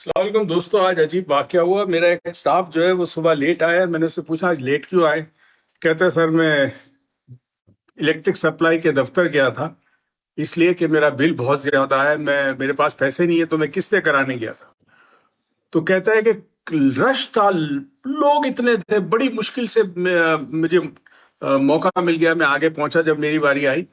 अस्सलाम वालेकुम दोस्तों। आज अजीब वाकया हुआ। मेरा एक स्टाफ जो है वो सुबह लेट आया। मैंने उससे पूछा आज लेट क्यों आए। कहता है सर मैं इलेक्ट्रिक सप्लाई के दफ्तर गया था, इसलिए कि मेरा बिल बहुत ज्यादा है, मेरे पास पैसे नहीं है तो मैं किस्तें कराने गया था। तो कहता है कि रश था, लोग इतने थे, बड़ी मुश्किल से मुझे मौका मिल गया, मैं आगे पहुंचा। जब मेरी बारी आई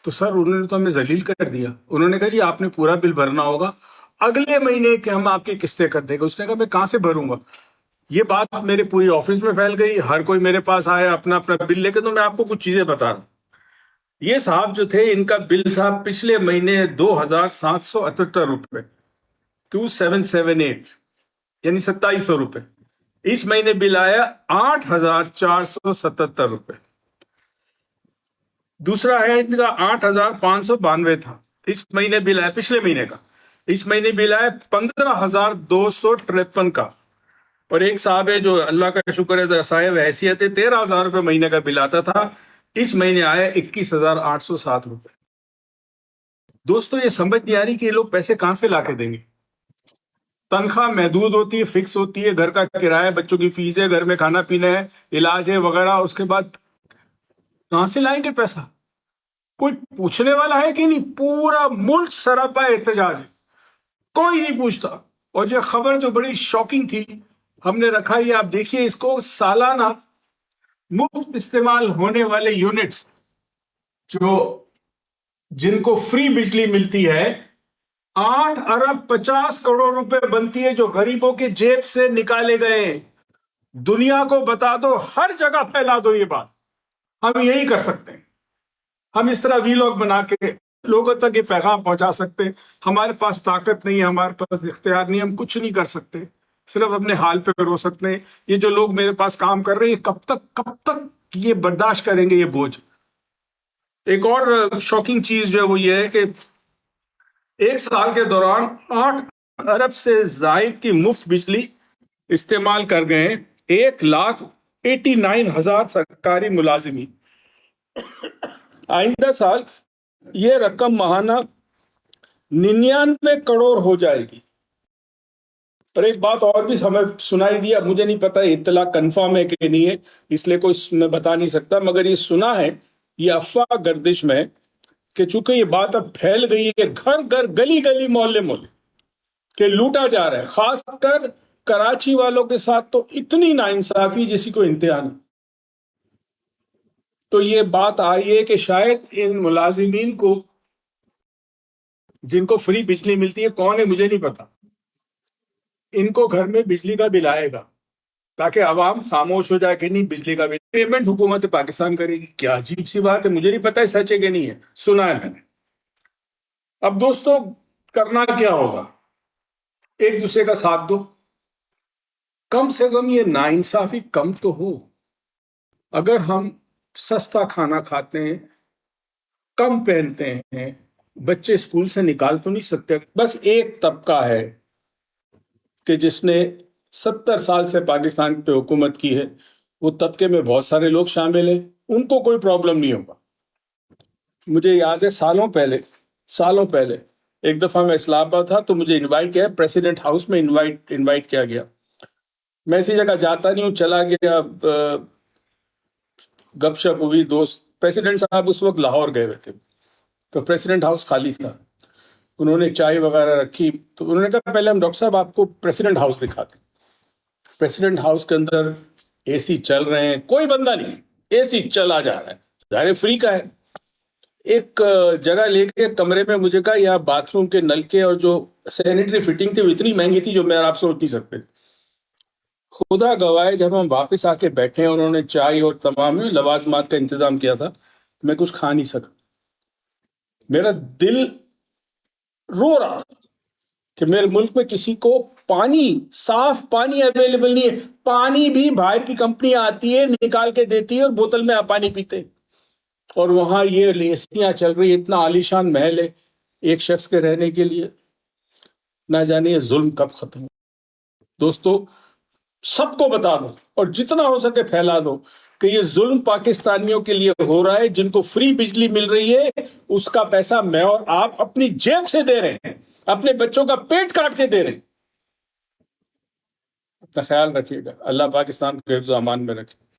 तो सर उन्होंने तो हमें जलील कर दिया। उन्होंने कहा जी आपने पूरा बिल भरना होगा, अगले महीने के हम आपकी किस्तें कर देंगे। उसने कहा मैं कहाँ से भरूंगा। ये बात मेरे पूरी ऑफिस में फैल गई, हर कोई मेरे पास आया अपना अपना बिल लेके। तो मैं आपको कुछ चीजें बता रहा हूँ। ये साहब जो थे, इनका बिल था पिछले महीने 2,778 रुपए, 2778, यानी 2,700 रुपए। इस महीने बिल आया 8,477 रुपए। दूसरा है इनका 8,592 था, इस महीने बिल आया पिछले महीने का। इस महीने बिल आया 15,253 का। और एक साहब है जो अल्लाह का शुक्र है साहिब हैसियत है, 13,000 रुपये महीने का बिल आता था, इस महीने आया 21,807 रुपये। दोस्तों ये समझ नहीं आ रही कि ये लोग पैसे कहां से लाके देंगे। तनख्वाह महदूद होती है, फिक्स होती है, घर का किराया, बच्चों की फीस है, घर में खाना पीना है, इलाज है वगैरह। उसके बाद कहां से लाएंगे पैसा। कोई पूछने वाला है कि नहीं। पूरा मुल्क सरापा एहतजाज है, कोई नहीं पूछता। और ये खबर जो बड़ी शॉकिंग थी, हमने रखा है, आप देखिए इसको। सालाना मुफ्त इस्तेमाल होने वाले यूनिट्स जो जिनको फ्री बिजली मिलती है, 8 अरब 50 करोड़ रुपए बनती है, जो गरीबों के जेब से निकाले गए हैं। दुनिया को बता दो, हर जगह फैला दो ये बात। हम यही कर सकते हैं। हम इस तरह वीलॉग बना के लोगों तक ये पैगाम पहुंचा सकते हैं। हमारे पास ताकत नहीं है, हमारे पास इख्तियार नहीं, हम कुछ नहीं कर सकते, सिर्फ अपने हाल पे रो सकते हैं। ये जो लोग मेरे पास काम कर रहे हैं, कब तक ये बर्दाश्त करेंगे ये बोझ। एक और शॉकिंग चीज जो है वो ये है कि एक साल के दौरान 8 अरब से जायद की मुफ्त बिजली इस्तेमाल कर गए 1,89,000 सरकारी मुलाजिमी। आइंदा साल ये रकम माहाना 99 करोड़ हो जाएगी। और एक बात और भी हमें सुनाई दिया, मुझे नहीं पता इत्तला कंफर्म है कि नहीं है, इसलिए कोई मैं बता नहीं सकता, मगर ये सुना है, ये अफवाह गर्दिश में, कि चूंकि ये बात अब फैल गई है कि घर घर गली गली मोहल्ले मोहल्ले के लूटा जा रहा है, खासकर कराची वालों के साथ तो इतनी नाइंसाफी जिसी को इंतहा नहीं। तो ये बात आई है कि शायद इन मुलाजिमीन को जिनको फ्री बिजली मिलती है, कौन है मुझे नहीं पता, इनको घर में बिजली का बिल आएगा, ताकि आवाम खामोश हो जाए कि नहीं बिजली का बिल पेमेंट हुकूमत पाकिस्तान करेगी। क्या अजीब सी बात है, मुझे नहीं पता है सच है कि नहीं है, सुना है मैंने। अब दोस्तों करना क्या होगा, एक दूसरे का साथ दो, कम से कम ये नाइंसाफी कम तो हो। अगर हम सस्ता खाना खाते हैं, कम पहनते हैं, बच्चे स्कूल से निकाल तो नहीं सकते। बस एक तबका है कि जिसने 70 साल से पाकिस्तान पे हुकूमत की है, वो तबके में बहुत सारे लोग शामिल हैं, उनको कोई प्रॉब्लम नहीं होगा। मुझे याद है सालों पहले एक दफा मैं इस्लामाबाद था, तो मुझे इनवाइट किया, प्रेसिडेंट हाउस में इनवाइट किया गया। मैं इसी जगह जाता नहीं हूँ, चला गया, गपशप हुई, दोस्त। प्रेसिडेंट साहब उस वक्त लाहौर गए हुए थे, तो प्रेसिडेंट हाउस खाली था। उन्होंने चाय वगैरह रखी, तो उन्होंने कहा पहले हम डॉक्टर साहब आपको प्रेसिडेंट हाउस दिखाते। प्रेसिडेंट हाउस के अंदर एसी चल रहे हैं, कोई बंदा नहीं, एसी चला जा रहा है, ज़ाहिर फ्री का है। एक जगह लेके कमरे में मुझे कहा यहाँ बाथरूम के नलके और जो सैनिटरी फिटिंग थी वो इतनी महंगी थी जो मैं आप सोच नहीं सकते। खुदा गवाए, जब हम वापस आके बैठे और उन्होंने चाय और तमाम लवाजमात का इंतजाम किया था, मैं कुछ खा नहीं सका। मेरा दिल रो रहा था कि मेरे मुल्क में किसी को साफ पानी अवेलेबल नहीं है। पानी भी बाहर की कंपनी आती है, निकाल के देती है और बोतल में आप पानी पीते, और वहां ये एसियां चल रही है, इतना आलीशान महल है एक शख्स के रहने के लिए। ना जाने ये जुल्म कब खत्म हो। दोस्तों सबको बता दो और जितना हो सके फैला दो कि ये जुल्म पाकिस्तानियों के लिए हो रहा है। जिनको फ्री बिजली मिल रही है, उसका पैसा मैं और आप अपनी जेब से दे रहे हैं, अपने बच्चों का पेट काट के दे रहे हैं। اپنا خیال رکھیے گا، اللہ پاکستان کو حفظ و امان میں رکھے۔